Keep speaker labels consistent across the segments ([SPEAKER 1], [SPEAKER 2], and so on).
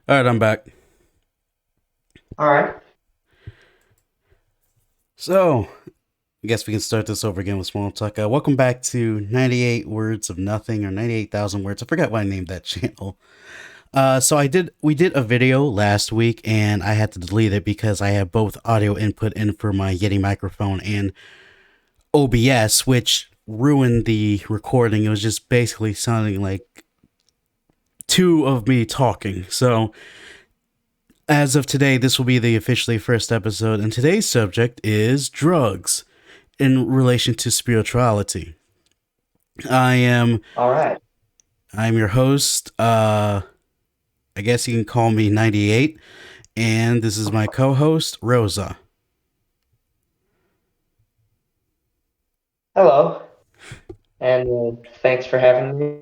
[SPEAKER 1] All right, I'm back.
[SPEAKER 2] All right.
[SPEAKER 1] So, I guess we can start this over again with small talk. Welcome back to 98 Words of Nothing or 98,000 Words. I forgot why I named that channel. We did a video last week and I had to delete it because I have both audio input in for my Yeti microphone and OBS, which ruined the recording. It was just basically sounding like two of me talking. So, as of today, this will be the officially first episode, and today's subject is drugs in relation to spirituality. I am
[SPEAKER 2] All right.
[SPEAKER 1] I'm your host. I guess you can call me 98, and this is my co-host Rosa.
[SPEAKER 2] Hello, and thanks for having me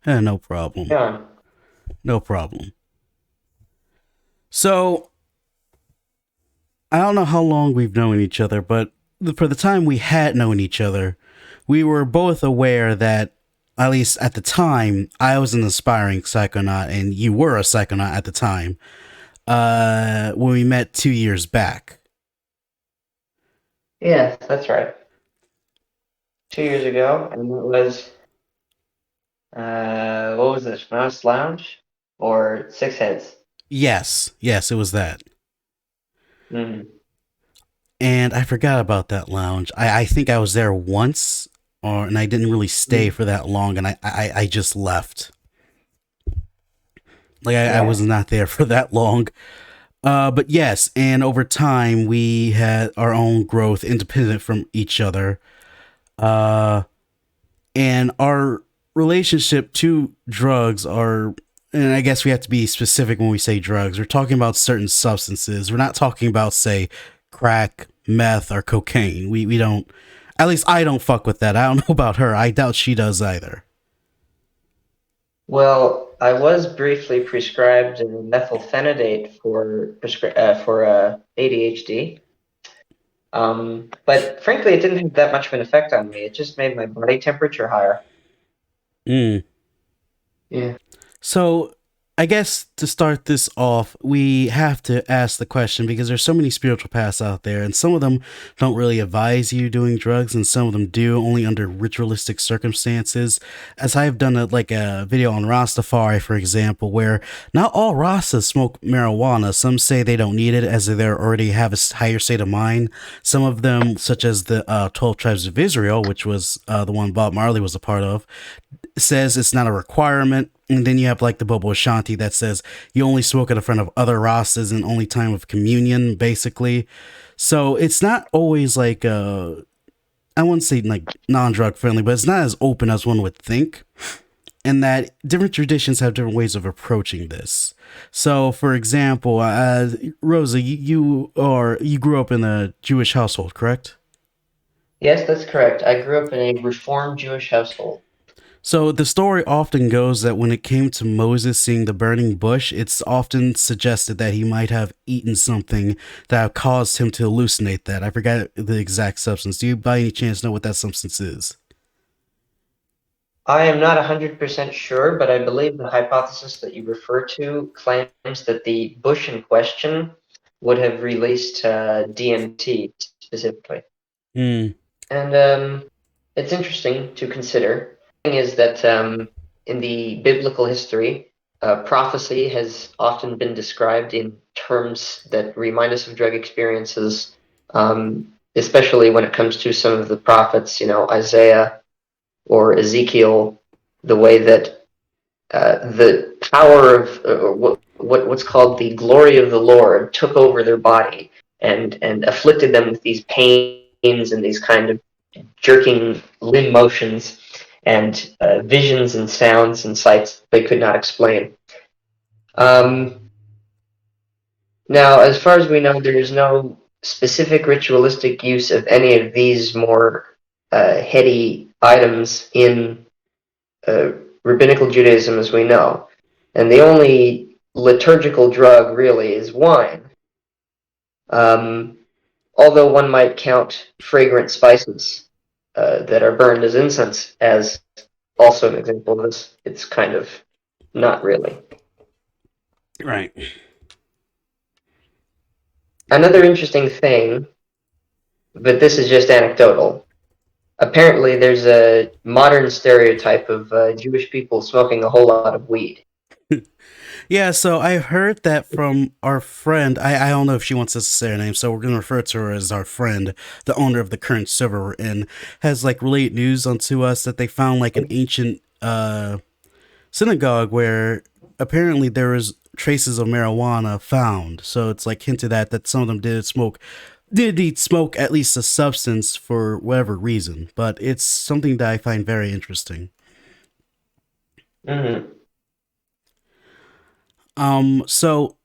[SPEAKER 1] No problem.
[SPEAKER 2] on.
[SPEAKER 1] No problem. So I don't know how long we've known each other, but for the time we had known each other, we were both aware that, at least at the time, I was an aspiring psychonaut and you were a psychonaut at the time. When we met 2 years back.
[SPEAKER 2] Yes, that's right. 2 years ago, and it was what was this? Mouse Lounge or Six Heads?
[SPEAKER 1] Yes, it was that.
[SPEAKER 2] Mm.
[SPEAKER 1] And I forgot about that lounge. I think I was there once, and I didn't really stay
[SPEAKER 2] Mm.
[SPEAKER 1] for that long, and I just left. Like I
[SPEAKER 2] Yeah.
[SPEAKER 1] was not there for that long. But yes, and over time we had our own growth independent from each other. Uh, and our relationship to drugs are, and I guess we have to be specific when we say drugs. We're talking about certain substances. We're not talking about, say, crack, meth, or cocaine. We don't. At least I don't fuck with that. I don't know about her. I doubt she does either.
[SPEAKER 2] Well, I was briefly prescribed methylphenidate for ADHD. But frankly, it didn't have that much of an effect on me. It just made my body temperature higher.
[SPEAKER 1] Mm.
[SPEAKER 2] Yeah.
[SPEAKER 1] So, I guess to start this off, we have to ask the question because there's so many spiritual paths out there, and some of them don't really advise you doing drugs, and some of them do only under ritualistic circumstances. As I've done like a video on Rastafari, for example, where not all Rastas smoke marijuana. Some say they don't need it as they already have a higher state of mind. Some of them, such as the 12 Tribes of Israel, which was the one Bob Marley was a part of, says it's not a requirement. And then you have like the Bobo Ashanti that says you only smoke it in front of other Rastas and only time of communion, basically. So it's not always like I wouldn't say like non-drug friendly, but it's not as open as one would think. And that different traditions have different ways of approaching this. So, for example, Rosa, you grew up in a Jewish household, correct?
[SPEAKER 2] Yes, that's correct. I grew up in a Reformed Jewish household.
[SPEAKER 1] So the story often goes that when it came to Moses seeing the burning bush, it's often suggested that he might have eaten something that caused him to hallucinate that. I forgot the exact substance. Do you by any chance know what that substance is?
[SPEAKER 2] I am not 100% sure, but I believe the hypothesis that you refer to claims that the bush in question would have released DMT specifically.
[SPEAKER 1] Hmm.
[SPEAKER 2] And it's interesting to consider. The thing is that in the biblical history, prophecy has often been described in terms that remind us of drug experiences, especially when it comes to some of the prophets, Isaiah or Ezekiel, the way that the power of what's called the glory of the Lord took over their body and afflicted them with these pains and these kind of jerking limb motions and visions and sounds and sights they could not explain. Um, Now, as far as we know, there is no specific ritualistic use of any of these more heady items in uh, rabbinical Judaism as we know. And the only liturgical drug really is wine. Um, Although one might count fragrant spices that are burned as incense as also an example of this, it's kind of not really.
[SPEAKER 1] Right.
[SPEAKER 2] Another interesting thing, but this is just anecdotal. Apparently, there's a modern stereotype of Jewish people smoking a whole lot of weed.
[SPEAKER 1] Yeah, so I heard that from our friend. I don't know if she wants us to say her name, so we're going to refer to her as our friend, the owner of the current server we're in, has like relayed news onto us that they found like an ancient synagogue where apparently there was traces of marijuana found. So it's like hinted at that some of them did eat smoke, at least a substance for whatever reason. But it's something that I find very interesting.
[SPEAKER 2] Hmm.
[SPEAKER 1] So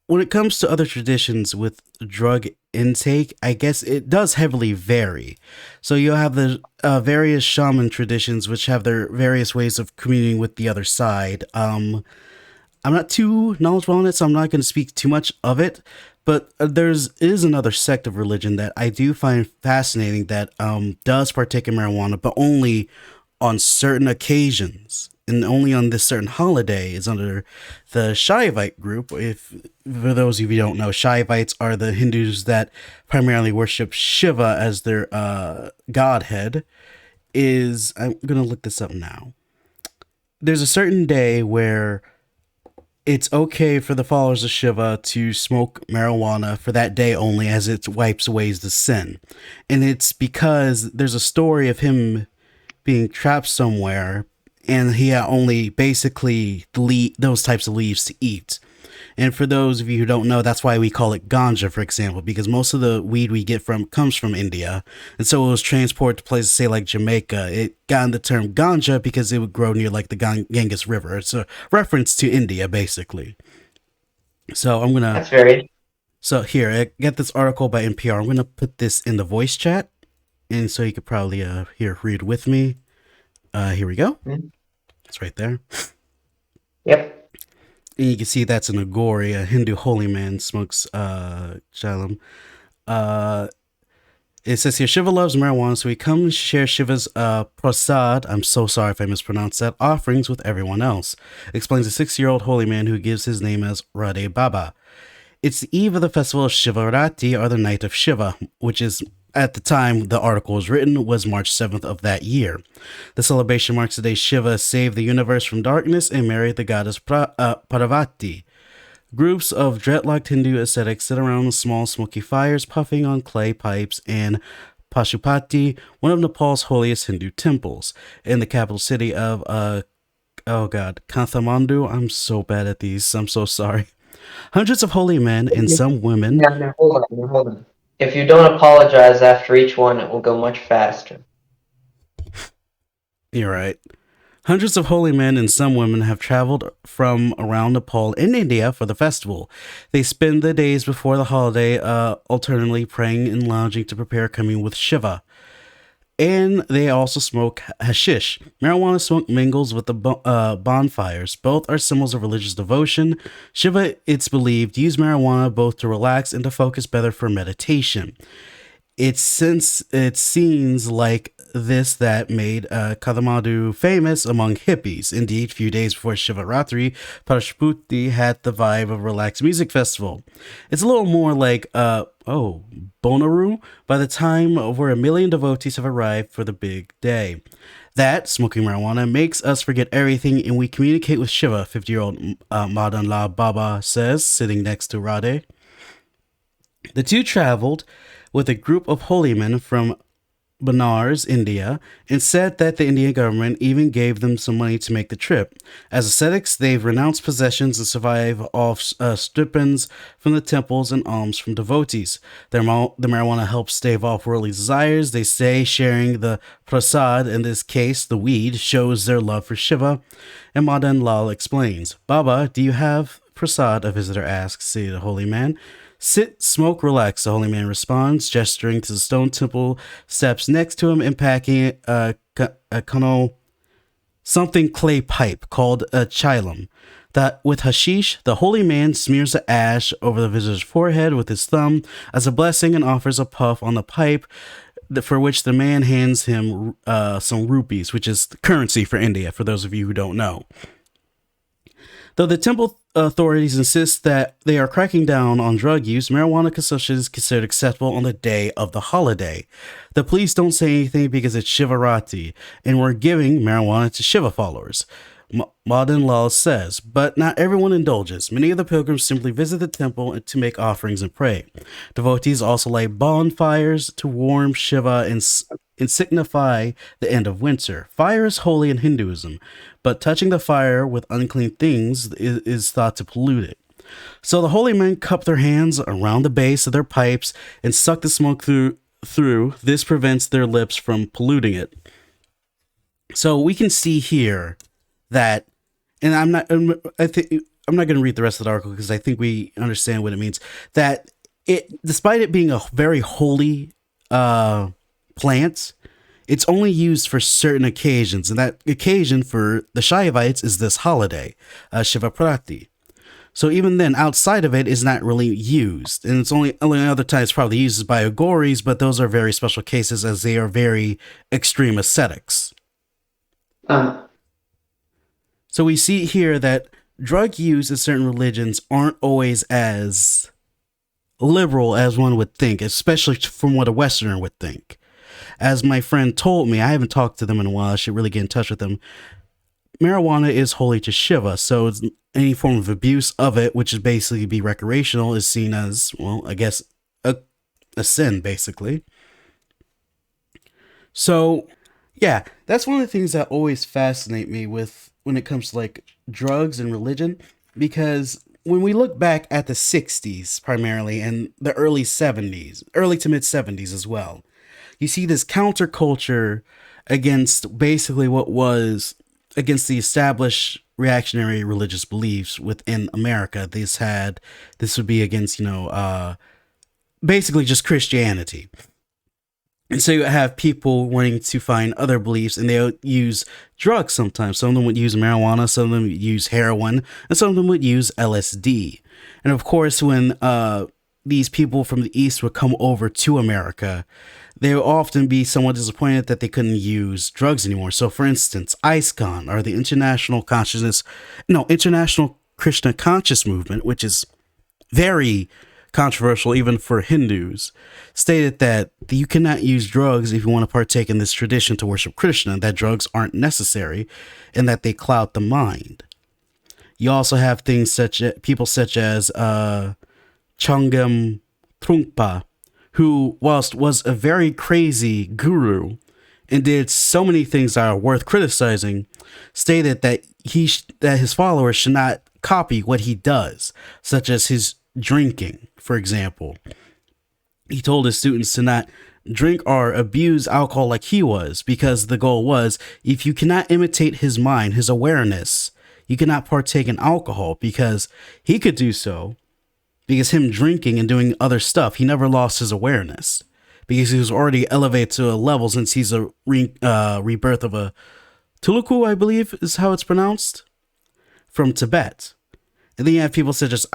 [SPEAKER 1] when it comes to other traditions with drug intake, I guess it does heavily vary. So you'll have the various shaman traditions, which have their various ways of communing with the other side. I'm not too knowledgeable on it, so I'm not going to speak too much of it. But there's is another sect of religion that I do find fascinating that does partake in marijuana, but only on certain occasions and only on this certain holiday is under the Shaivite group. If for those of you who don't know, Shaivites are the Hindus that primarily worship Shiva as their godhead. Is I'm gonna look this up now. There's a certain day where it's okay for the followers of Shiva to smoke marijuana for that day only as it wipes away the sin. And it's because there's a story of him being trapped somewhere and he had only basically those types of leaves to eat. And for those of you who don't know, that's why we call it ganja, for example, because most of the weed we get from comes from India. And so it was transported to places, say, like Jamaica. It got the term ganja because it would grow near, like, the Ganges River. It's a reference to India, basically. So I'm going to.
[SPEAKER 2] That's very.
[SPEAKER 1] So here, I get this article by NPR. I'm going to put this in the voice chat. And so you could probably here read with me. Here we go.
[SPEAKER 2] Mhm.
[SPEAKER 1] It's right there.
[SPEAKER 2] Yep.
[SPEAKER 1] And you can see that's an Agori, a Hindu holy man, smokes Shalam. Uh, it says here Shiva loves marijuana, so he comes to share Shiva's prasad. I'm so sorry if I mispronounced that. Offerings with everyone else. Explains a 60-year-old holy man who gives his name as Radhe Baba. It's the eve of the festival of Shivarati, or the Night of Shiva, which is at the time the article was written was March 7th of that year. The celebration marks the day Shiva saved the universe from darkness and married the goddess Parvati. Groups of dreadlocked Hindu ascetics sit around small smoky fires, puffing on clay pipes and Pashupati, one of Nepal's holiest Hindu temples, in the capital city of oh god, Kathmandu. I'm so bad at these. I'm so sorry. Hundreds of holy men and some women.
[SPEAKER 2] Now, hold on. If you don't apologize after each one, it will go much faster.
[SPEAKER 1] You're right. Hundreds of holy men and some women have traveled from around Nepal and India for the festival. They spend the days before the holiday alternately praying and lounging to prepare coming with Shiva. And they also smoke hashish. Marijuana smoke mingles with the bonfires. Both are symbols of religious devotion. Shiva, it's believed, used marijuana both to relax and to focus better for meditation. It seems like this that made Kathmandu famous among hippies. Indeed, a few days before Shivaratri, Parashputi had the vibe of a relaxed music festival. It's a little more like, Bonnaroo, by the time over 1 million devotees have arrived for the big day. That, smoking marijuana, makes us forget everything and we communicate with Shiva, 50-year-old Madan Lal Baba says, sitting next to Radhe. The two traveled with a group of holy men from Benares, India, and said that the Indian government even gave them some money to make the trip. As ascetics, they've renounced possessions and survive off stipends from the temples and alms from devotees. The marijuana helps stave off worldly desires. They say sharing the prasad, in this case the weed, shows their love for Shiva. And Madan Lal explains, Baba, do you have prasad? A visitor asks, see the holy man. Sit, smoke, relax, the holy man responds, gesturing to the stone temple steps next to him and packing a something clay pipe called a chilum. That with hashish, the holy man smears the ash over the visitor's forehead with his thumb as a blessing and offers a puff on the pipe, for which the man hands him some rupees, which is currency for India, for those of you who don't know. Though the temple authorities insist that they are cracking down on drug use, marijuana consumption is considered acceptable on the day of the holiday. The police don't say anything because it's Shivarati, and we're giving marijuana to Shiva followers. Modern law says, but not everyone indulges. Many of the pilgrims simply visit the temple to make offerings and pray. Devotees also light bonfires to warm Shiva and signify the end of winter. Fire is holy in Hinduism, but touching the fire with unclean things is thought to pollute it. So the holy men cup their hands around the base of their pipes and suck the smoke through. This prevents their lips from polluting it. So we can see here that, and I think I'm not going to read the rest of the article because I think we understand what it means. That despite it being a very holy plant, it's only used for certain occasions, and that occasion for the Shaivites is this holiday, Shivaprati. So even then, outside of it, is not really used, and it's only other times probably used by Agoris, but those are very special cases as they are very extreme ascetics. So we see here that drug use in certain religions aren't always as liberal as one would think, especially from what a Westerner would think. As my friend told me, I haven't talked to them in a while, I should really get in touch with them. Marijuana is holy to Shiva, so any form of abuse of it, which is basically be recreational, is seen as, well, I guess, a sin, basically. So, yeah, that's one of the things that always fascinate me when it comes to like drugs and religion, because when we look back at the 60s primarily and the early 70s, early to mid 70s as well, you see this counterculture against basically what was against the established reactionary religious beliefs within America. This would be against, basically just Christianity. And so you have people wanting to find other beliefs, and they'll use drugs sometimes. Some of them would use marijuana, some of them would use heroin, and some of them would use LSD. And of course, when these people from the East would come over to America, they would often be somewhat disappointed that they couldn't use drugs anymore. So, for instance, ISKCON, or the International Krishna Conscious Movement, which is very controversial even for Hindus, stated that you cannot use drugs if you want to partake in this tradition to worship Krishna, that drugs aren't necessary, and that they cloud the mind. You also have people such as Changam Trungpa, who, whilst was a very crazy guru and did so many things that are worth criticizing, stated that that his followers should not copy what he does, such as his drinking, for example. He told his students to not drink or abuse alcohol like he was, because the goal was, if you cannot imitate his mind, his awareness, you cannot partake in alcohol, because he could do so. Because him drinking and doing other stuff, he never lost his awareness, because he was already elevated to a level, since he's a rebirth of a Tuluku, I believe is how it's pronounced, from Tibet. And then you have people such as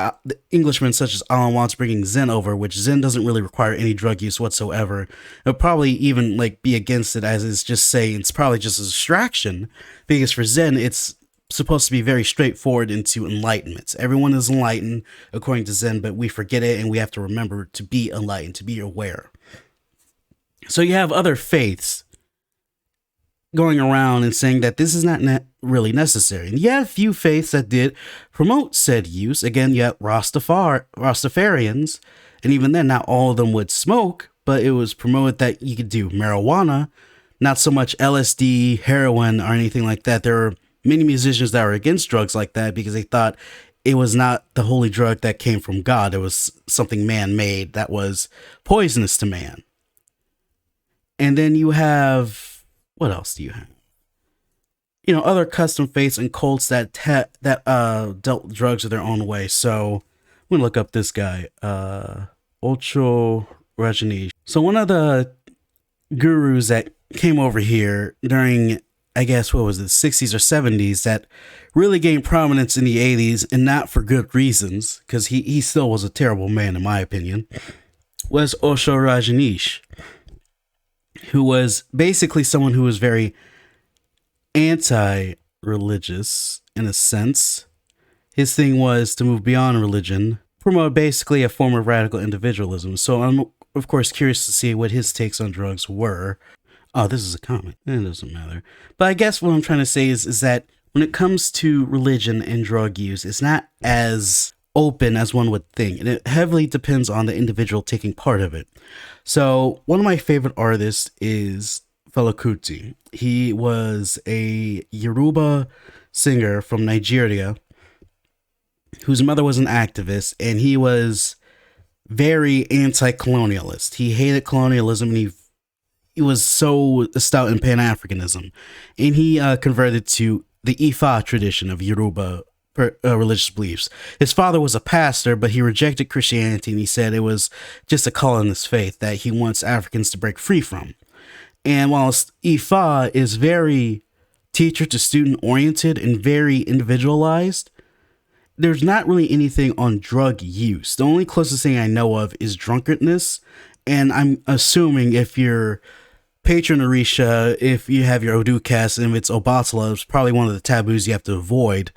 [SPEAKER 1] Englishmen such as Alan Watts bringing Zen over, which Zen doesn't really require any drug use whatsoever. It would probably even be against it, as it's just saying it's probably just a distraction, because for Zen it's supposed to be very straightforward into enlightenment. Everyone is enlightened according to Zen, but we forget it, and we have to remember to be enlightened, to be aware. So you have other faiths going around and saying that this is not really necessary. And you have a few faiths that did promote said use. Again, you have Rastafarians, and even then, not all of them would smoke, but it was promoted that you could do marijuana, not so much LSD, heroin, or anything like that. There are many musicians that were against drugs like that because they thought it was not the holy drug that came from God. It was something man-made that was poisonous to man. And then you have, what else do you have? Other custom faiths and cults that dealt drugs in their own way. So I'm gonna look up this guy, Ocho Rajneesh. So one of the gurus that came over here during, I guess, what was it, 60s or 70s, that really gained prominence in the 80s, and not for good reasons, because he still was a terrible man in my opinion, was Osho Rajneesh, who was basically someone who was very anti-religious in a sense. His thing was to move beyond religion, promote basically a form of radical individualism. So I'm, of course, curious to see what his takes on drugs were. Oh, this is a comment. It doesn't matter. But I guess what I'm trying to say is that when it comes to religion and drug use, it's not as open as one would think, and it heavily depends on the individual taking part of it. So one of my favorite artists is Fela Kuti. He was a Yoruba singer from Nigeria whose mother was an activist, and he was very anti-colonialist. He hated colonialism, and he was so stout in Pan-Africanism, and he converted to the Ifa tradition of Yoruba religious beliefs. His father was a pastor, but he rejected Christianity, and he said it was just a colonist faith that he wants Africans to break free from. And whilst Ifa is very teacher to student oriented and very individualized, there's not really anything on drug use. The only closest thing I know of is drunkenness, and I'm assuming if you're patron Orisha, if you have your Odu cast, and if it's Obatala, it's probably one of the taboos you have to avoid.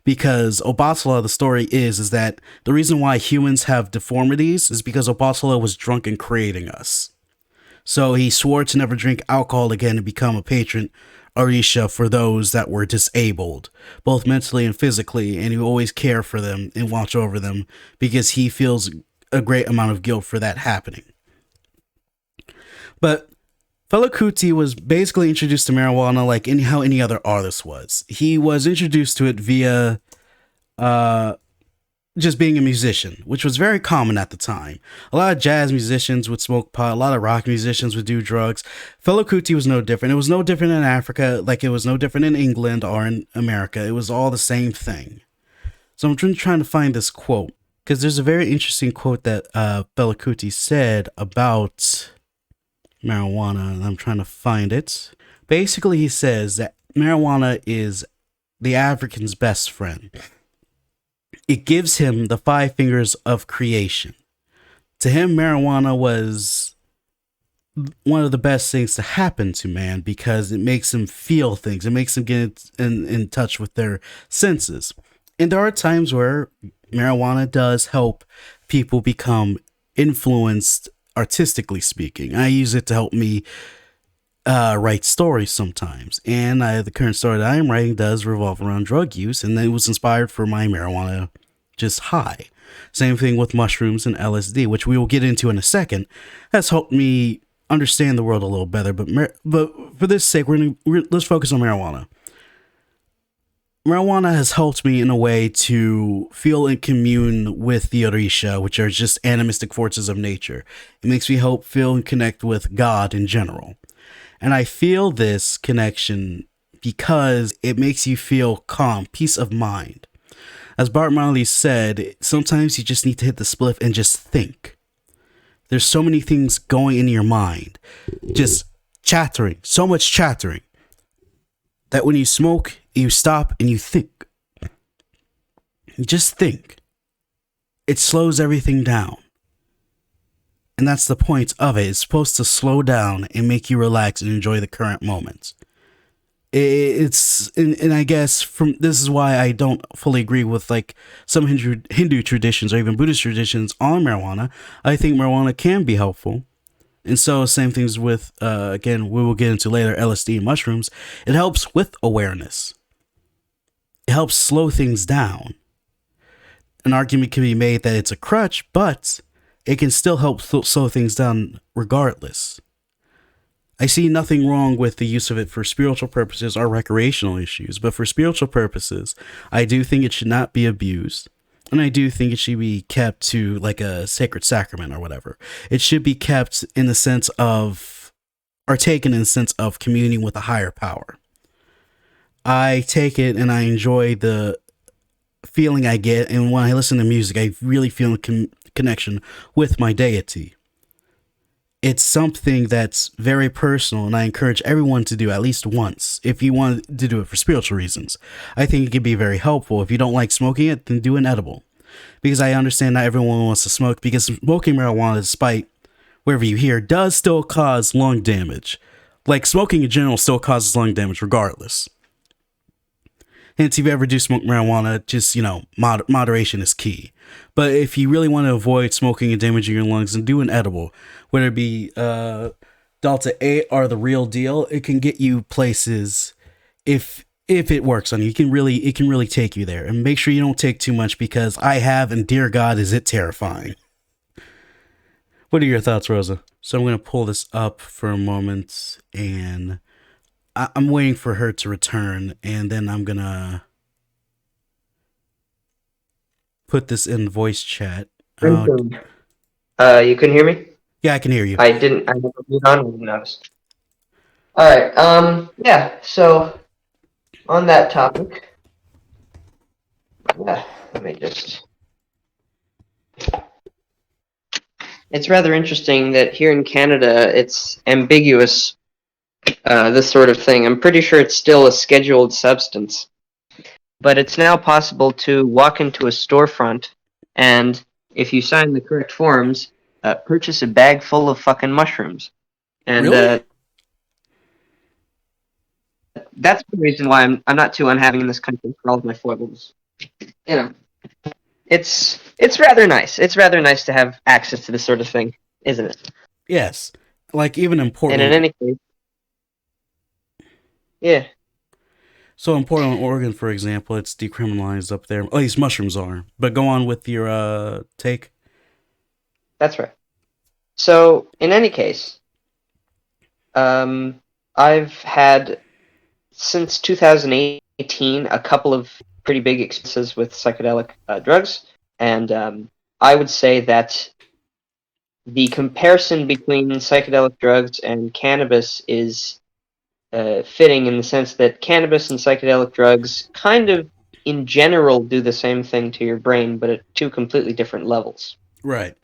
[SPEAKER 1] Because Obatala, the story is that the reason why humans have deformities is because Obatala was drunk in creating us. So he swore to never drink alcohol again and become a patron Orisha for those that were disabled, both mentally and physically, and he will always care for them and watch over them because he feels a great amount of guilt for that happening. But Fela Kuti was basically introduced to marijuana like how any other artist was. He was introduced to it via just being a musician, which was very common at the time. A lot of jazz musicians would smoke pot, a lot of rock musicians would do drugs. Fela Kuti was no different. It was no different in Africa, like it was no different in England or in America. It was all the same thing. So I'm trying to find this quote, because there's a very interesting quote that Fela Kuti said about marijuana, and I'm trying to find it. Basically, he says that marijuana is the African's best friend. It gives him the 5 fingers of creation. To him, marijuana was one of the best things to happen to man because it makes him feel things. It makes him get in touch with their senses. And there are times where marijuana does help people become influenced artistically speaking. I use it to help me write stories sometimes. And the current story that I am writing does revolve around drug use, and it was inspired for my marijuana just high. Same thing with mushrooms and LSD, which we will get into in a second. Has helped me understand the world a little better. But for this sake, let's focus on marijuana. Marijuana has helped me in a way to feel in commune with the Orisha, which are just animistic forces of nature. It makes me feel and connect with God in general. And I feel this connection because it makes you feel calm, peace of mind. As Bart Marley said, sometimes you just need to hit the spliff and just think. There's so many things going in your mind, just chattering, so much chattering, that when you smoke, you stop and you think. Just think. It slows everything down. And that's the point of it. It's supposed to slow down and make you relax and enjoy the current moment. And I guess this is why I don't fully agree with like some Hindu traditions or even Buddhist traditions on marijuana. I think marijuana can be helpful. And so same things with, again, we will get into later, LSD and mushrooms. It helps with awareness. It helps slow things down. An argument can be made that it's a crutch, but it can still help slow things down regardless. I see nothing wrong with the use of it for spiritual purposes or recreational issues, but for spiritual purposes, I do think it should not be abused. And I do think it should be kept to like a sacred sacrament or whatever. It should be kept in the sense of, or taken in the sense of communing with a higher power. I take it and I enjoy the feeling I get. And when I listen to music, I really feel a connection with my deity. It's something that's very personal, and I encourage everyone to do at least once if you want to do it for spiritual reasons. I think it can be very helpful. If you don't like smoking it, then do an edible. Because I understand not everyone wants to smoke, because smoking marijuana, despite wherever you hear, does still cause lung damage. Like smoking in general still causes lung damage regardless. Hence, if you ever do smoke marijuana, just, moderation is key. But if you really want to avoid smoking and damaging your lungs, then do an edible, whether it be Delta 8 or the real deal. It can get you places if it works on you. It can really take you there. And make sure you don't take too much, because I have, and dear God, is it terrifying. What are your thoughts, Rosa? So I'm going to pull this up for a moment, and I'm waiting for her to return, and then I'm going to put this in voice chat.
[SPEAKER 2] You can hear me?
[SPEAKER 1] Yeah, I can hear you.
[SPEAKER 2] I never moved on, I didn't notice. Alright, yeah, so on that topic, yeah, let me just. It's rather interesting that here in Canada, it's ambiguous, this sort of thing. I'm pretty sure it's still a scheduled substance, but it's now possible to walk into a storefront and, if you sign the correct forms, purchase a bag full of fucking mushrooms. And
[SPEAKER 1] Really?
[SPEAKER 2] that's the reason why I'm not too unhappy in this country for all of my foibles. You know, it's rather nice. It's rather nice to have access to this sort of thing, isn't it?
[SPEAKER 1] Yes. Like, even in
[SPEAKER 2] And in
[SPEAKER 1] Portland.
[SPEAKER 2] any case, yeah,
[SPEAKER 1] So in Portland, Oregon, for example, it's decriminalized up there. At least mushrooms are. But go on with your take.
[SPEAKER 2] that's right. So in any case, I've had since 2018 a couple of pretty big experiences with psychedelic drugs, and I would say that the comparison between psychedelic drugs and cannabis is fitting in the sense that cannabis and psychedelic drugs kind of, in general, do the same thing to your brain, but at two completely different levels.
[SPEAKER 1] Right.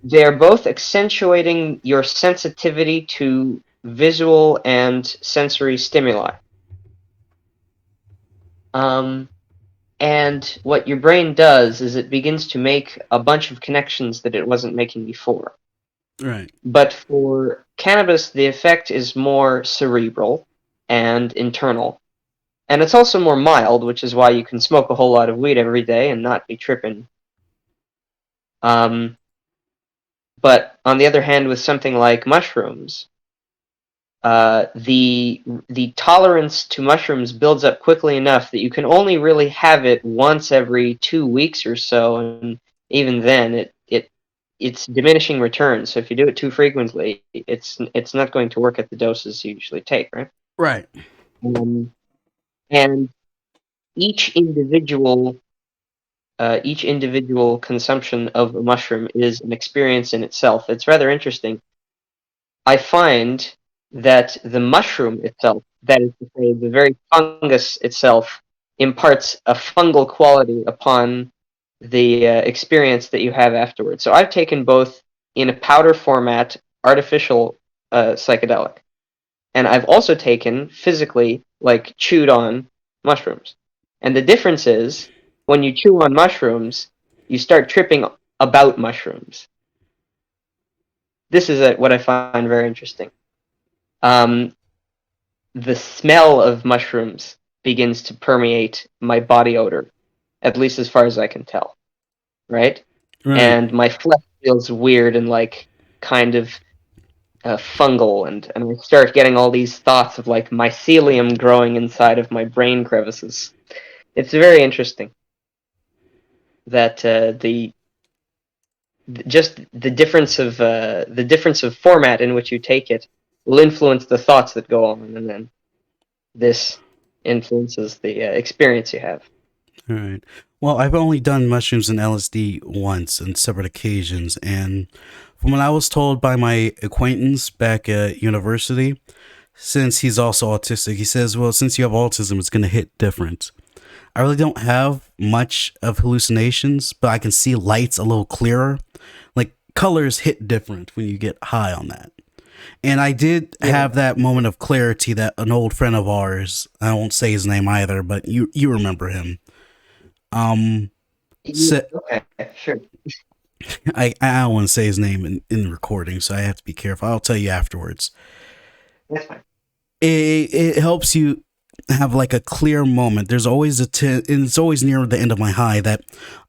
[SPEAKER 2] They are both accentuating your sensitivity to visual and sensory stimuli. Um, and what your brain does is it begins to make a bunch of connections that it wasn't making before.
[SPEAKER 1] Right.
[SPEAKER 2] But for cannabis, the effect is more cerebral and internal. And it's also more mild, which is why you can smoke a whole lot of weed every day and not be tripping. Um, but on the other hand, with something like mushrooms, the tolerance to mushrooms builds up quickly enough that you can only really have it once every 2 weeks or so, and even then, it's diminishing returns. So if you do it too frequently, it's not going to work at the doses you usually take, right?
[SPEAKER 1] Right.
[SPEAKER 2] Um, and each individual each individual consumption of a mushroom is an experience in itself. It's rather interesting. I find that the mushroom itself, that is to say, the very fungus itself, imparts a fungal quality upon the experience that you have afterwards. So I've taken both in a powder format, artificial psychedelic, and I've also taken physically, like chewed on mushrooms. And the difference is when you chew on mushrooms, you start tripping about mushrooms. This is what I find very interesting. Um, the smell of mushrooms begins to permeate my body odor, at least as far as I can tell, right?
[SPEAKER 1] Right.
[SPEAKER 2] And my flesh feels weird and like kind of fungal, and I start getting all these thoughts of like mycelium growing inside of my brain crevices. It's very interesting that just the difference of format in which you take it will influence the thoughts that go on, and then this influences the experience you have.
[SPEAKER 1] All right. Well, I've only done mushrooms and LSD once on separate occasions, and from what I was told by my acquaintance back at university, since he's also autistic, he says, well, since you have autism, it's going to hit different. I really don't have much of hallucinations, but I can see lights a little clearer. Like, colors hit different when you get high on that. And I did
[SPEAKER 2] Yeah.
[SPEAKER 1] have that moment of clarity that an old friend of ours, I won't say his name either, but you remember him. Um, sa-
[SPEAKER 2] Okay. Sure.
[SPEAKER 1] I don't want to say his name in the recording, so I have to be careful. I'll tell you afterwards.
[SPEAKER 2] That's fine.
[SPEAKER 1] It helps you. have like a clear moment. There's always and it's always near the end of my high that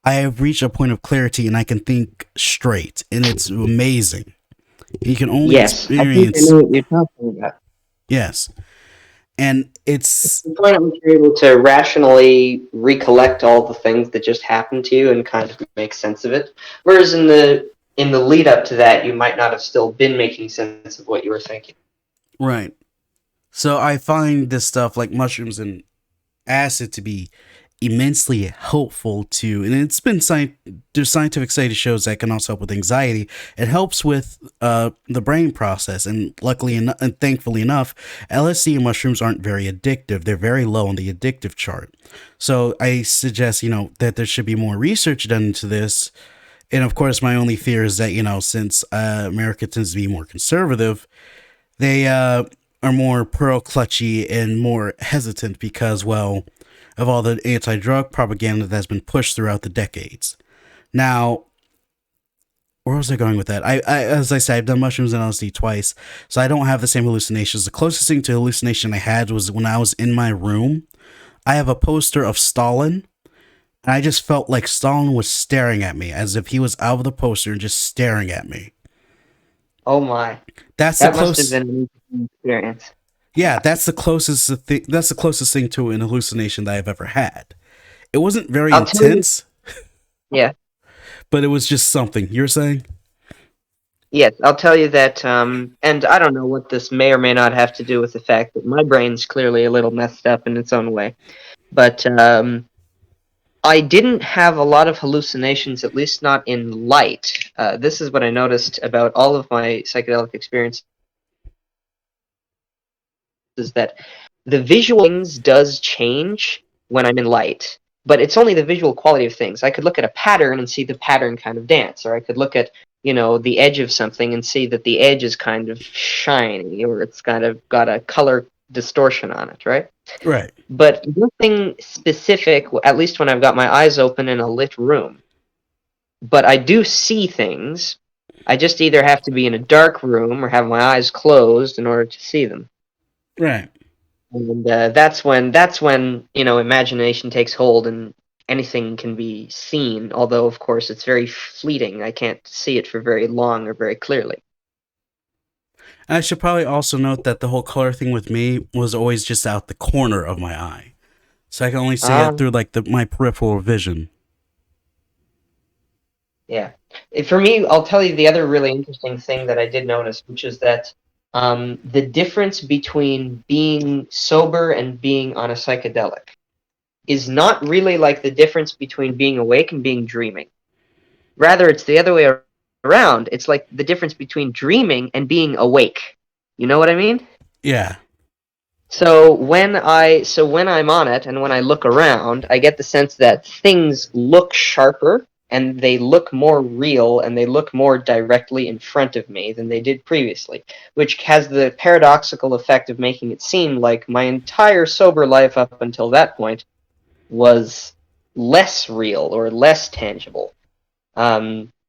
[SPEAKER 1] I have reached a point of clarity and I can think straight, and it's amazing. You can only
[SPEAKER 2] Yes, I think I know
[SPEAKER 1] experience,
[SPEAKER 2] what you're talking about.
[SPEAKER 1] yes, and it's
[SPEAKER 2] The point at which you're able to rationally recollect all the things that just happened to you and kind of make sense of it. Whereas in the lead up to that, you might not have still been making sense of what you were thinking.
[SPEAKER 1] right. So I find this stuff like mushrooms and acid to be immensely helpful to, and it's been there's scientific study shows that can also help with anxiety. It helps with the brain process, and luckily and thankfully enough, LSD and mushrooms aren't very addictive. They're very low on the addictive chart. So I suggest that there should be more research done into this. And of course, my only fear is that since America tends to be more conservative, they are more pearl clutchy and more hesitant because, well, of all the anti drug propaganda that's been pushed throughout the decades. Now, where was I going with that? As I said, I've done mushrooms and LSD twice, so I don't have the same hallucinations. The closest thing to hallucination I had was when I was in my room. I have a poster of Stalin, and I just felt like Stalin was staring at me, as if he was out of the poster and just staring at me.
[SPEAKER 2] Oh my,
[SPEAKER 1] That's the
[SPEAKER 2] that must have
[SPEAKER 1] close.
[SPEAKER 2] been an interesting experience.
[SPEAKER 1] Yeah, that's the closest thing. That's the closest thing to an hallucination that I've ever had. It wasn't very
[SPEAKER 2] I'll tell you,
[SPEAKER 1] intense,
[SPEAKER 2] yeah,
[SPEAKER 1] but it was just something. You're saying?
[SPEAKER 2] yes, I'll tell you that, and I don't know what this may or may not have to do with the fact that my brain's clearly a little messed up in its own way, but I didn't have a lot of hallucinations, at least not in light. This is what I noticed about all of my psychedelic experiences, is that the visual things does change when I'm in light, but it's only the visual quality of things. I could look at a pattern and see the pattern kind of dance, or I could look at the edge of something and see that the edge is kind of shiny, or it's kind of got a color distortion on it, right?
[SPEAKER 1] Right.
[SPEAKER 2] But nothing specific, at least when I've got my eyes open in a lit room. But I do see things. I just either have to be in a dark room or have my eyes closed in order to see them.
[SPEAKER 1] Right.
[SPEAKER 2] And that's when imagination takes hold and anything can be seen. Although of course it's very fleeting. I can't see it for very long or very clearly.
[SPEAKER 1] And I should probably also note that the whole color thing with me was always just out the corner of my eye, so I can only see it
[SPEAKER 2] Um,
[SPEAKER 1] through like my peripheral vision.
[SPEAKER 2] Yeah. For me, I'll tell you the other really interesting thing that I did notice, which is that the difference between being sober and being on a psychedelic is not really like the difference between being awake and being dreaming. Rather, it's the other way around. It's like the difference between dreaming and being awake. You know what I mean?
[SPEAKER 1] Yeah.
[SPEAKER 2] So when I'm on it and when I look around, I get the sense that things look sharper and they look more real and they look more directly in front of me than they did previously, which has the paradoxical effect of making it seem like my entire sober life up until that point was less real or less tangible.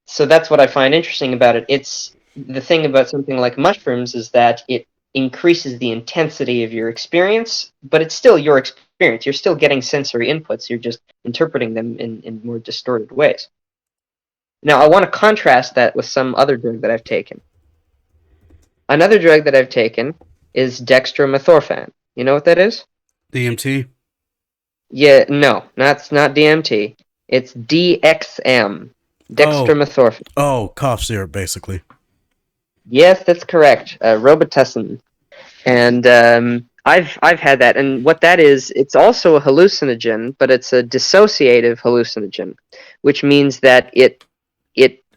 [SPEAKER 2] So that's what I find interesting about it. It's the thing about something like mushrooms is that it increases the intensity of your experience, but it's still your experience. You're still getting sensory inputs. You're just interpreting them in more distorted ways. Now, I want to contrast that with some other drug that I've taken. Another drug that I've taken is dextromethorphan. You know what that is?
[SPEAKER 1] DMT.
[SPEAKER 2] Yeah, no, that's not DMT. It's DXM,
[SPEAKER 1] Oh.
[SPEAKER 2] dextromethorphan.
[SPEAKER 1] Oh, cough syrup, basically.
[SPEAKER 2] Yes, that's correct. Robitussin, and I've had that. And what that is, it's also a hallucinogen, but it's a dissociative hallucinogen, which means that it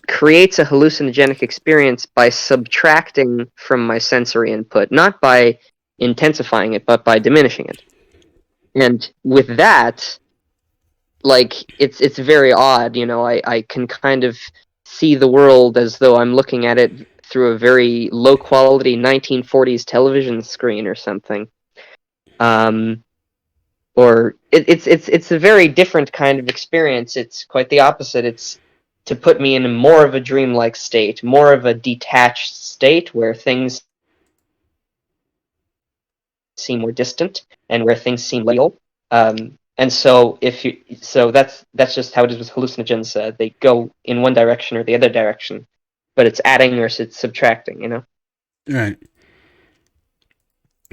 [SPEAKER 2] creates a hallucinogenic experience by subtracting from my sensory input, not by intensifying it, but by diminishing it. And with that, like it's very odd. I can kind of see the world as though I'm looking at it through a very low quality 1940s television screen or something. um or it's a very different kind of experience. It's quite the opposite. It's to put me in more of a dreamlike state, more of a detached state where things seem more distant and where things seem real. And so that's just how it is with hallucinogens. They go in one direction or the other direction, but it's adding or it's subtracting.
[SPEAKER 1] Right.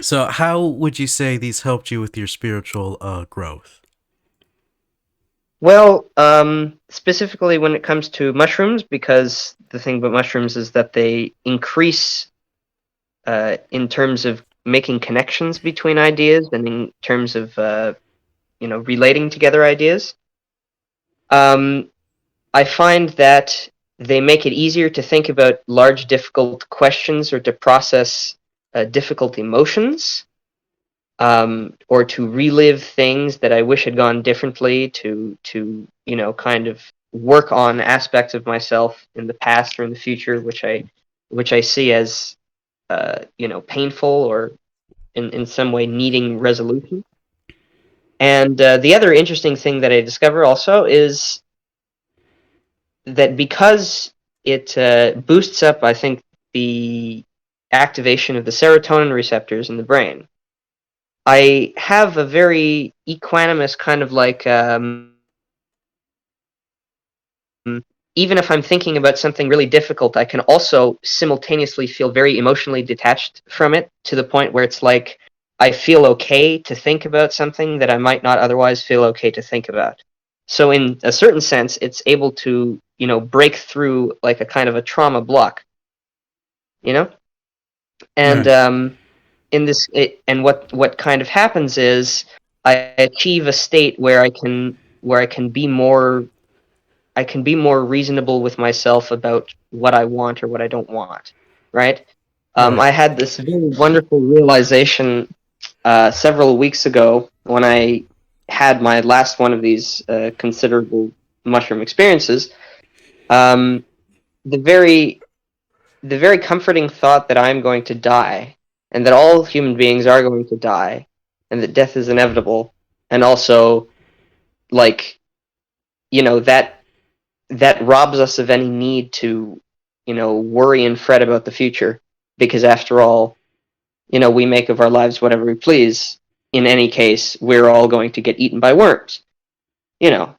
[SPEAKER 1] So, how would you say these helped you with your spiritual growth?
[SPEAKER 2] Well, specifically when it comes to mushrooms, because the thing about mushrooms is that they increase in terms of making connections between ideas and in terms of relating together ideas. Um, I find that they make it easier to think about large, difficult questions or to process difficult emotions, or to relive things that I wish had gone differently, to kind of work on aspects of myself in the past or in the future, which I see as painful or in some way needing resolution. And the other interesting thing that I discover also is that because it boosts up, I think, the activation of the serotonin receptors in the brain, I have a very equanimous kind of like, even if I'm thinking about something really difficult, I can also simultaneously feel very emotionally detached from it to the point where it's like I feel okay to think about something that I might not otherwise feel okay to think about. So, in a certain sense, it's able to, break through like a kind of a trauma block, you know? And
[SPEAKER 1] Right.
[SPEAKER 2] and what kind of happens is I achieve a state where I can be more reasonable with myself about what I want or what I don't want, right?
[SPEAKER 1] Right.
[SPEAKER 2] I had this very wonderful realization several weeks ago when I had my last one of these considerable mushroom experiences. Um, the very the very comforting thought that I'm going to die, and that all human beings are going to die, and that death is inevitable, and also like that robs us of any need to worry and fret about the future, because after all, we make of our lives whatever we please. In any case, we're all going to get eaten by worms. You know,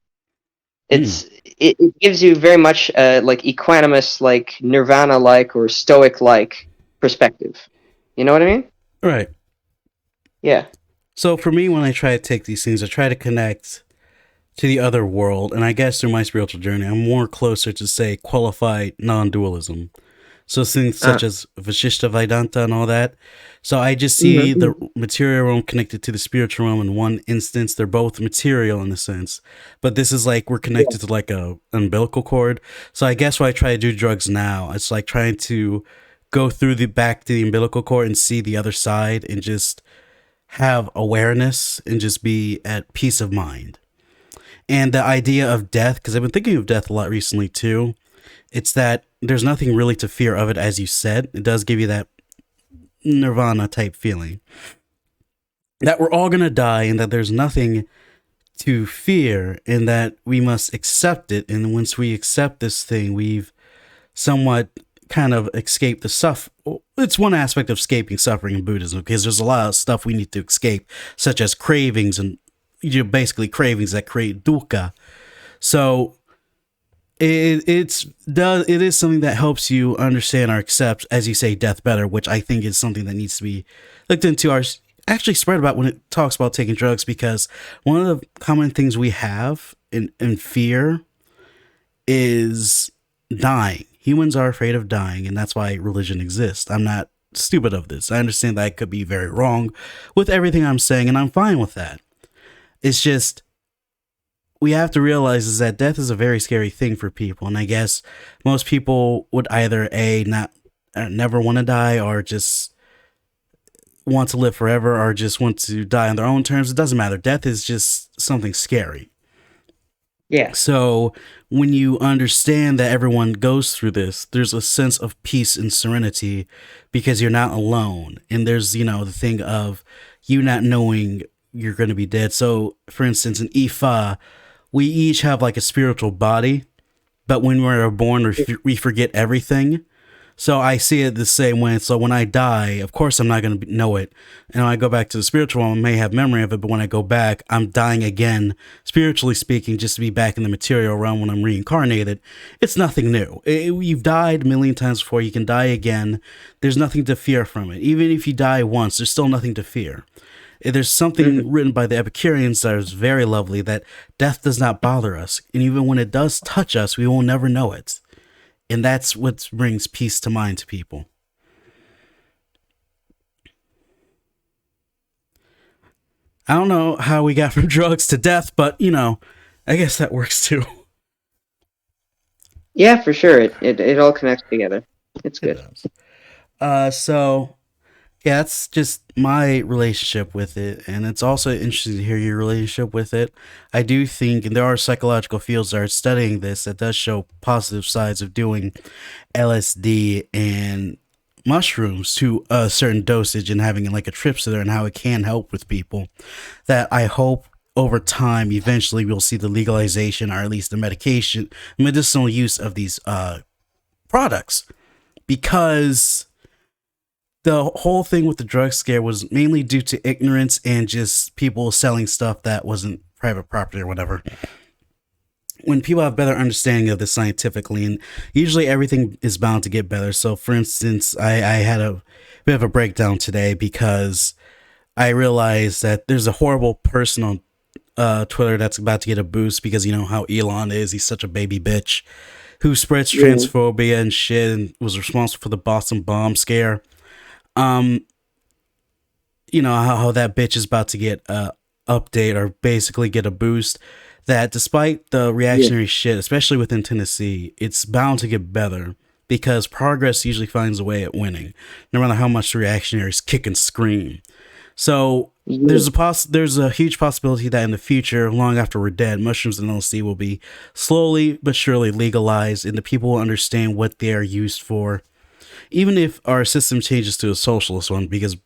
[SPEAKER 1] Mm.
[SPEAKER 2] it gives you very much like equanimous, like nirvana like or stoic like perspective. You know what I mean?
[SPEAKER 1] Right.
[SPEAKER 2] Yeah.
[SPEAKER 1] So, for me, when I try to take these things, I try to connect to the other world, and I guess through my spiritual journey, I'm more closer to, say, qualified non dualism. So things
[SPEAKER 2] Uh,
[SPEAKER 1] such as Vashishta Vedanta and all that. So I just see the
[SPEAKER 2] mhm.
[SPEAKER 1] material realm connected to the spiritual realm in one instance. They're both material in a sense, but this is like we're
[SPEAKER 2] Yeah.
[SPEAKER 1] connected to like a umbilical cord. So I guess when I try to do drugs now, it's like trying to go through the back to the umbilical cord and see the other side and just have awareness and just be at peace of mind. And the idea of death, because I've been thinking of death a lot recently too, it's that there's nothing really to fear of it, as you said. It does give you that nirvana type feeling that we're all gonna die and that there's nothing to fear and that we must accept it. And once we accept this thing, we've somewhat kind of escaped the suff. It's one aspect of escaping suffering in Buddhism because there's a lot of stuff we need to escape, such as cravings and basically cravings that create dukkha. So it is something that helps you understand or accept, as you say, death better, which I think is something that needs to be looked into. Our actually spread about when it talks about taking drugs, because one of the common things we have in fear is dying. Humans are afraid of dying, and that's why religion exists. I'm not stupid of this. I understand that I could be very wrong with everything I'm saying, and I'm fine with that. It's just we have to realize is that death is a very scary thing for people, and I guess most people would either a not never want to die or just want to live forever or just want to die on their own terms. It doesn't matter. Death is just something scary.
[SPEAKER 2] Yeah.
[SPEAKER 1] So when you understand that everyone goes through this, there's a sense of peace and serenity because you're not alone. And there's, the thing of you not knowing you're going to be dead. So, for instance, in Ifa, we each have like a spiritual body, but when we're born, we forget everything. So I see it the same way. So when I die, of course I'm not going to know it. And when I go back to the spiritual realm, I may have memory of it, but when I go back, I'm dying again, spiritually speaking, just to be back in the material realm when I'm reincarnated. It's nothing new. You've died a million times before. You can die again. There's nothing to fear from it. Even if you die once, there's still nothing to fear. There's
[SPEAKER 2] Mhm.
[SPEAKER 1] something written by the Epicureans that is very lovely, that death does not bother us. And even when it does touch us, we will never know it. And that's what brings peace to mind to people. I don't know how we got from drugs to death, but I guess that works too.
[SPEAKER 2] Yeah, for sure. It all connects together. It's
[SPEAKER 1] It
[SPEAKER 2] good.
[SPEAKER 1] does. So yeah, that's just my relationship with it, and it's also interesting to hear your relationship with it. I do think, and there are psychological fields that are studying this that does show positive sides of doing LSD and mushrooms to a certain dosage and having like a trip to there and how it can help with people. That I hope over time, eventually, we'll see the legalization or at least the medicinal use of these products because the whole thing with the drug scare was mainly due to ignorance and just people selling stuff that wasn't private property or whatever. When people have better understanding of this scientifically, and usually everything is bound to get better. So, for instance, I had a bit of a breakdown today because I realized that there's a horrible person on Twitter that's about to get a boost because you know how Elon is. He's such a baby bitch who spreads
[SPEAKER 2] Yeah.
[SPEAKER 1] transphobia and shit and was responsible for the Boston bomb scare. Um, you know how that bitch is about to get a update or basically get a boost. That despite the
[SPEAKER 2] Yeah.
[SPEAKER 1] reactionary shit, especially within Tennessee, it's bound to get better because progress usually finds a way at winning, no matter how much the reactionaries kick and scream. So
[SPEAKER 2] Yeah.
[SPEAKER 1] there's a huge possibility that in the future, long after we're dead, mushrooms and LSD will be slowly but surely legalized, and the people will understand what they are used for. Even if our system changes to a socialist one, because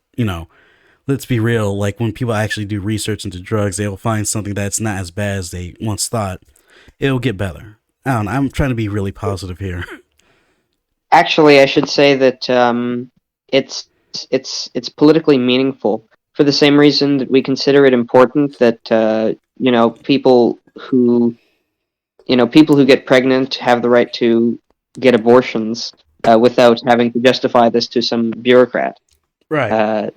[SPEAKER 1] let's be real, like when people actually do research into drugs, they'll find something that's not as bad as they once thought. It'll get better. I don't know. I'm trying to be really positive here.
[SPEAKER 2] Actually, I should say that it's it's politically meaningful for the same reason that we consider it important that people who get pregnant have the right to get abortions without having to justify this to some bureaucrat.
[SPEAKER 1] Right.
[SPEAKER 2] Uh,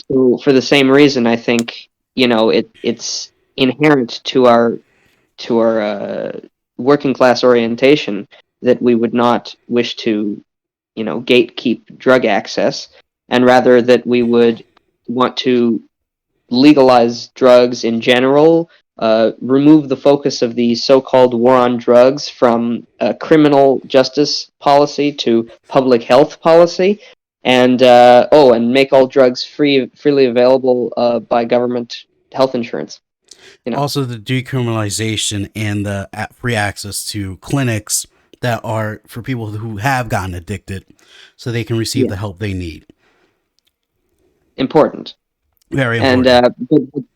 [SPEAKER 2] so for the same reason, I think it's inherent to our working class orientation that we would not wish to gatekeep drug access, and rather that we would want to legalize drugs in general, remove the focus of the so-called war on drugs from criminal justice policy to public health policy, and and make all drugs freely available by government health insurance. You know,
[SPEAKER 1] Also, the decriminalization and the free access to clinics that are for people who have gotten addicted so they can receive
[SPEAKER 2] yeah,
[SPEAKER 1] the help they need.
[SPEAKER 2] important.
[SPEAKER 1] Very
[SPEAKER 2] And
[SPEAKER 1] important.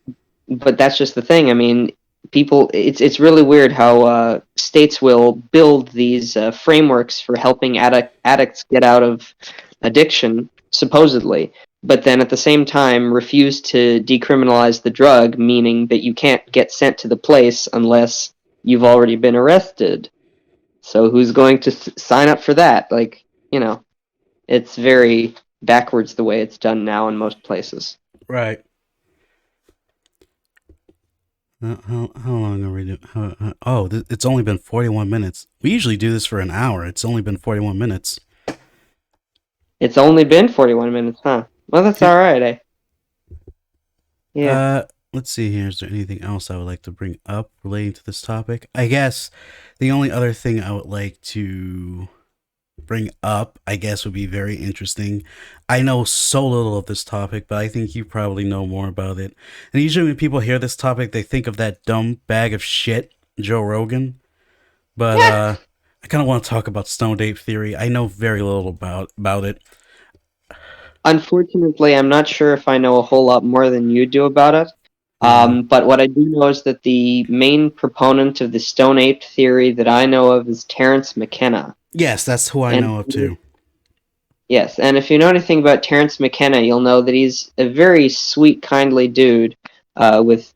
[SPEAKER 2] but that's just the thing. I mean, people. It's really weird how states will build these frameworks for helping addicts get out of addiction, supposedly, but then at the same time refuse to decriminalize the drug, meaning that you can't get sent to the place unless you've already been arrested. So who's going to sign up for that? Like, it's very backwards the way it's done now in most places.
[SPEAKER 1] Right. How long are we doing? It's only been 41 minutes. We usually do this for an hour. It's only been 41 minutes.
[SPEAKER 2] It's only been 41 minutes, huh? Well, that's
[SPEAKER 1] Yep.
[SPEAKER 2] all right. Yeah.
[SPEAKER 1] Uh, let's see here. Is there anything else I would like to bring up relating to this topic? I guess the only other thing I would like to bring up, I guess, would be very interesting. I know so little of this topic, but I think you probably know more about it. And usually when people hear this topic, they think of that dumb bag of shit, Joe Rogan. But I kind of want to talk about stoned ape theory. I know very little about it.
[SPEAKER 2] Unfortunately, I'm not sure if I know a whole lot more than you do about it.
[SPEAKER 1] Uh,
[SPEAKER 2] But what I do know is that the main proponent of the Stone Ape theory that I know of is Terence McKenna.
[SPEAKER 1] yes, that's who I
[SPEAKER 2] And
[SPEAKER 1] know of too.
[SPEAKER 2] Yes, and if you know anything about Terence McKenna, you'll know that he's a very sweet, kindly dude with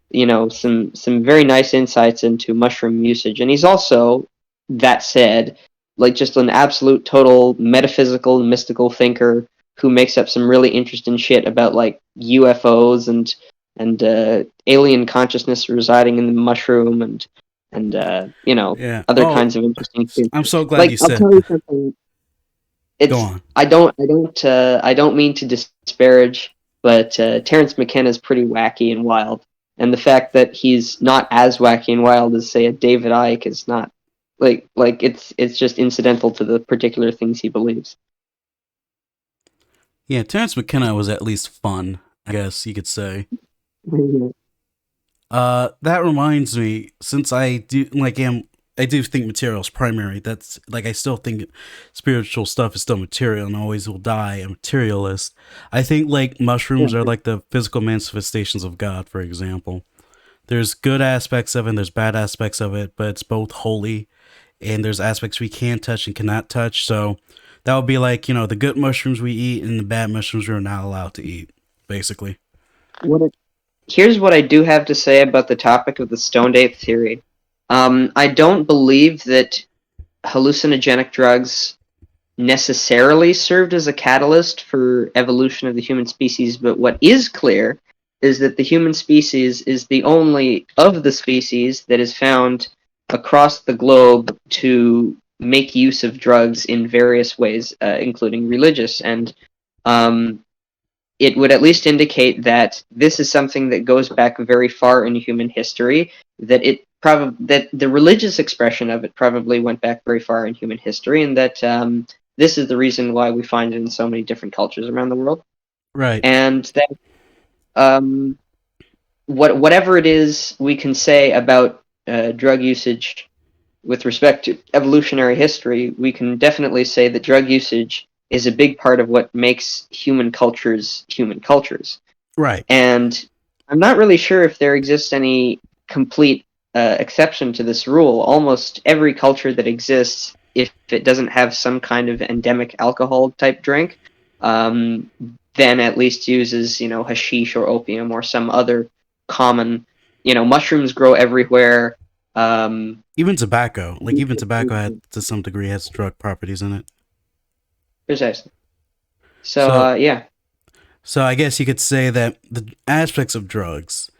[SPEAKER 2] some very nice insights into mushroom usage, and he's also, that said, like just an absolute total metaphysical, mystical thinker who makes up some really interesting shit about like UFOs and alien consciousness residing in the mushroom and
[SPEAKER 1] Yeah.
[SPEAKER 2] other
[SPEAKER 1] Oh,
[SPEAKER 2] kinds of interesting things.
[SPEAKER 1] I'm so glad
[SPEAKER 2] Like
[SPEAKER 1] you
[SPEAKER 2] I'll
[SPEAKER 1] said.
[SPEAKER 2] tell you something.
[SPEAKER 1] Go
[SPEAKER 2] It's
[SPEAKER 1] on.
[SPEAKER 2] I don't mean to disparage, but Terrence McKenna is pretty wacky and wild, and the fact that he's not as wacky and wild as say a David Icke is not it's just incidental to the particular things he believes.
[SPEAKER 1] Yeah, Terrence McKenna was at least fun, I guess you could say.
[SPEAKER 2] Mhm.
[SPEAKER 1] That reminds me, since I do think material is primary. That's like I still think spiritual stuff is still material and always will die a materialist. I think like
[SPEAKER 2] Yeah.
[SPEAKER 1] mushrooms are like the physical manifestations of God, for example. There's good aspects of it and there's bad aspects of it, but it's both holy and there's aspects we can touch and cannot touch. So that would be like, the good mushrooms we eat and the bad mushrooms we're not allowed to eat, basically.
[SPEAKER 2] What Here's what I do have to say about the topic of the stoned ape theory. I don't believe that hallucinogenic drugs necessarily served as a catalyst for evolution of the human species, but what is clear is that the human species is the only of the species that is found across the globe to make use of drugs in various ways, including religious. And um, it would at least indicate that this is something that goes back very far in human history. That the religious expression of it probably went back very far in human history, and that this is the reason why we find it in so many different cultures around the world.
[SPEAKER 1] Right.
[SPEAKER 2] And that um, whatever it is we can say about drug usage with respect to evolutionary history, we can definitely say that drug usage is a big part of what makes human cultures human cultures.
[SPEAKER 1] Right.
[SPEAKER 2] And I'm not really sure if there exists any complete exception to this rule. Almost every culture that exists, if it doesn't have some kind of endemic alcohol type drink, um, then at least uses, hashish or opium or some other common, mushrooms grow everywhere. Um,
[SPEAKER 1] Even tobacco had to some degree has drug properties in it.
[SPEAKER 2] Precisely. So,
[SPEAKER 1] So
[SPEAKER 2] yeah.
[SPEAKER 1] so I guess you could say that the aspects of drugs,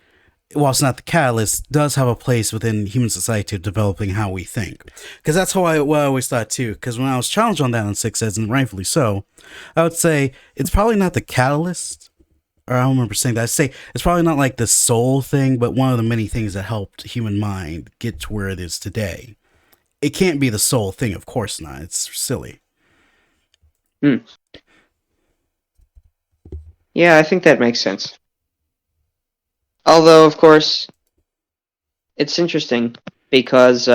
[SPEAKER 1] whilst not the catalyst, does have a place within human society of developing how we think. Because that's what I always thought too. Because when I was challenged on that on Six Eds, and rightfully so, I would say it's probably not the catalyst, or I don't remember saying that. I'd say it's probably not like the sole thing, but one of the many things that helped human mind get to where it is today. It can't be the sole thing, of course not. It's silly.
[SPEAKER 2] Hmm. Yeah, I think that makes sense. Although, of course, it's interesting because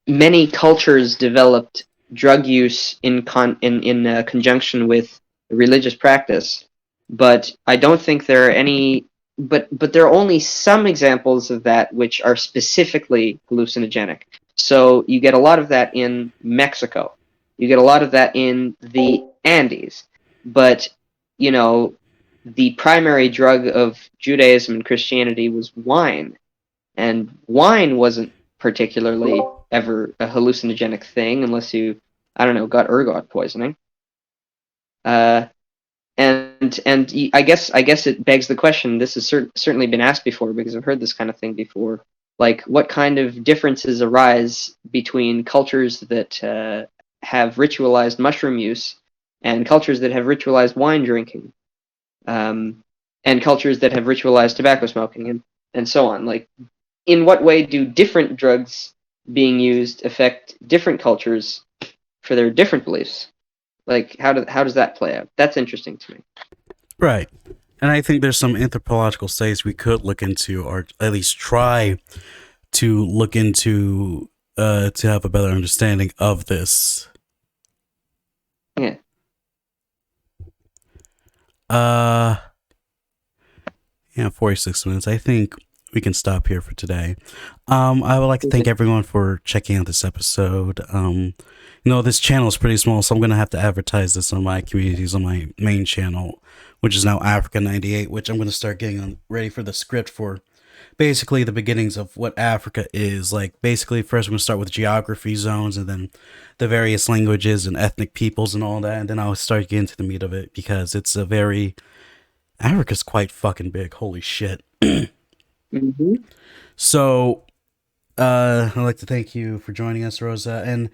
[SPEAKER 2] many cultures developed drug use in conjunction with religious practice, but I don't think there are any. But there are only some examples of that which are specifically hallucinogenic. So you get a lot of that in Mexico. You get a lot of that in the Andes. But you know, the primary drug of Judaism and Christianity was wine, and wine wasn't particularly ever a hallucinogenic thing unless you, I don't know, got ergot poisoning. Uh, and I guess it begs the question. This has certainly been asked before because I've heard this kind of thing before. Like, what kind of differences arise between cultures that have ritualized mushroom use and cultures that have ritualized wine drinking, um, and cultures that have ritualized tobacco smoking, and so on? Like, in what way do different drugs being used affect different cultures for their different beliefs? Like, how does that play out? That's interesting to me.
[SPEAKER 1] Right. And I think there's some anthropological studies we could look into, or at least try to look into, to have a better understanding of this.
[SPEAKER 2] Yeah.
[SPEAKER 1] Uh, yeah, 46 minutes. I think we can stop here for today. I would like to thank everyone for checking out this episode. This channel is pretty small, so I'm gonna have to advertise this on my communities on my main channel, which is now Africa 98, which I'm gonna start getting ready for the script for. Basically, the beginnings of what Africa is. Like, basically, first I'm gonna start with geography zones, and then the various languages and ethnic peoples and all that, and then I'll start getting to the meat of it because it's a very Africa's quite fucking big. Holy shit.
[SPEAKER 2] Hmm.
[SPEAKER 1] So, I'd like to thank you for joining us, Rosa. And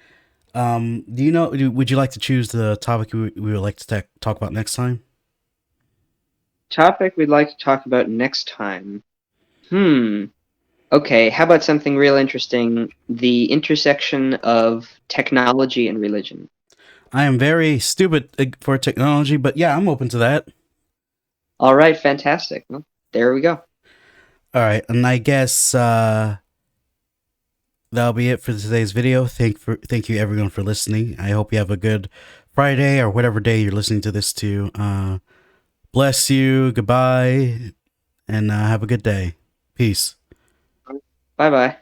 [SPEAKER 1] would you like to choose the topic we would like to talk about next time?
[SPEAKER 2] Topic we'd like to talk about next time. Okay, how about something real interesting? The intersection of technology and religion.
[SPEAKER 1] I am very stupid for technology, but yeah, I'm open to that.
[SPEAKER 2] All right, fantastic. Well, there we go.
[SPEAKER 1] All right, and I guess that'll be it for today's video. Thank you everyone for listening. I hope you have a good Friday or whatever day you're listening to this to. Bless you. Goodbye, and have a good day. Peace.
[SPEAKER 2] Bye bye.